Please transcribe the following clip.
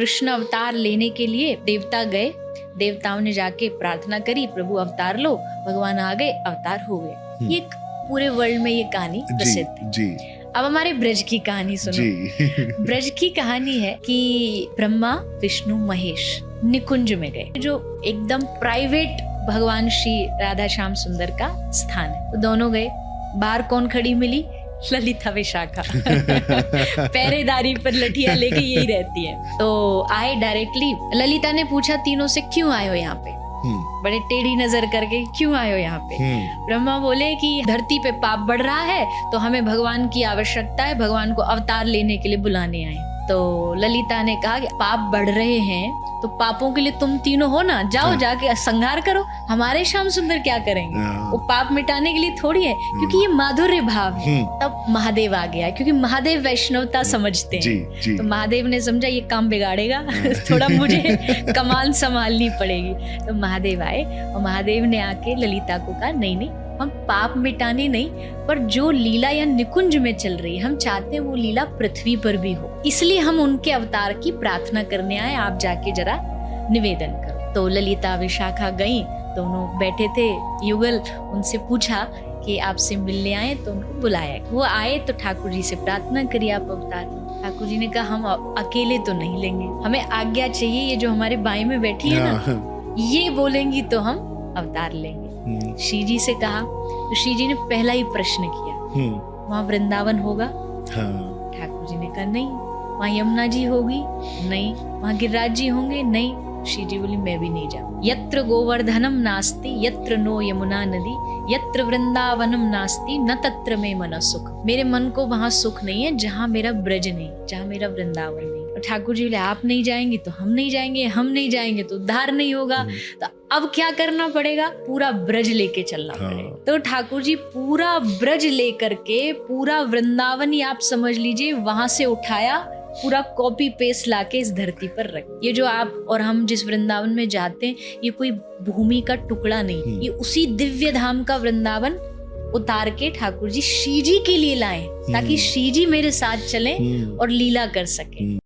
कृष्ण अवतार लेने के लिए देवता गए, देवताओं ने जाके प्रार्थना करी, प्रभु अवतार लो, भगवान आ गए, अवतार हो गए। ये पूरे वर्ल्ड में ये कहानी प्रसिद्ध है। जी। अब हमारे ब्रज की कहानी सुनो। ब्रज की कहानी है कि ब्रह्मा विष्णु महेश निकुंज में गए, जो एकदम प्राइवेट भगवान श्री राधा श्याम सुंदर का स्थान है। तो दोनों गए, बाहर कौन खड़ी मिली? ललिता विशाखा पहरेदारी पर लठिया लेके यही रहती है। तो आए डायरेक्टली, ललिता ने पूछा तीनों से क्यों आए हो यहाँ पे, बड़े टेढ़ी नजर करके क्यों आए हो यहाँ पे? ब्रह्मा बोले कि धरती पे पाप बढ़ रहा है तो हमें भगवान की आवश्यकता है, भगवान को अवतार लेने के लिए बुलाने आए। तो ललिता ने कहा कि पाप बढ़ रहे हैं तो पापों के लिए तुम तीनों हो ना, जाओ जाके संहार करो, हमारे श्याम सुंदर क्या करेंगे? वो पाप मिटाने के लिए थोड़ी है, क्योंकि ये माधुर्य भाव है। तब महादेव आ गया, क्योंकि महादेव वैष्णवता समझते हैं। तो महादेव ने समझा ये काम बिगाड़ेगा थोड़ा मुझे कमान संभालनी पड़ेगी। तो महादेव आए और महादेव ने आके ललिता को कहा नहीं, हम पाप मिटाने नहीं, पर जो लीला या निकुंज में चल रही है हम चाहते हैं वो लीला पृथ्वी पर भी हो, इसलिए हम उनके अवतार की प्रार्थना करने आए, आप जाके जरा निवेदन करो। तो ललिता विशाखा गई, दोनों बैठे थे युगल, उनसे पूछा कि आपसे मिलने आए, तो उनको बुलाया। वो आए तो ठाकुर जी से प्रार्थना करी आप अवतार। ठाकुर जी ने कहा हम अकेले तो नहीं लेंगे, हमें आज्ञा चाहिए, ये जो हमारे बाएं में बैठी है ना, ये बोलेंगी तो हम अवतार लेंगे। श्री जी से कहा, तो श्री जी ने पहला ही प्रश्न किया, वहाँ वृंदावन होगा? ठाकुर जी ने कहा नहीं। वहाँ यमुना जी होगी? नहीं। वहाँ गिरिराज जी होंगे? नहीं। श्री जी बोली मैं भी नहीं जाऊँ। यत्र गोवर्धनम नास्ति यत्र नो यमुना नदी यत्र वृंदावनम नास्ति न तत्र में मन सुख। मेरे मन को वहाँ सुख नहीं है जहाँ मेरा ब्रज नहीं, जहाँ मेरा वृंदावन नहीं। और ठाकुर जी बोले आप नहीं जाएंगे तो हम नहीं जाएंगे, हम नहीं जाएंगे तो उद्धार नहीं होगा। तो अब क्या करना पड़ेगा? पूरा ब्रज लेके चलना पड़ेगा। तो ठाकुर जी पूरा ब्रज लेकर के, पूरा वृंदावन ही आप समझ लीजिए, वहां से उठाया, पूरा कॉपी पेस्ट लाके इस धरती पर रख। ये जो आप और हम जिस वृंदावन में जाते हैं, ये कोई भूमि का टुकड़ा नहीं, ये उसी दिव्य धाम का वृंदावन उतार के ठाकुर जी श्री जी के लिए लाए, ताकि श्री जी मेरे साथ चलें और लीला कर सके।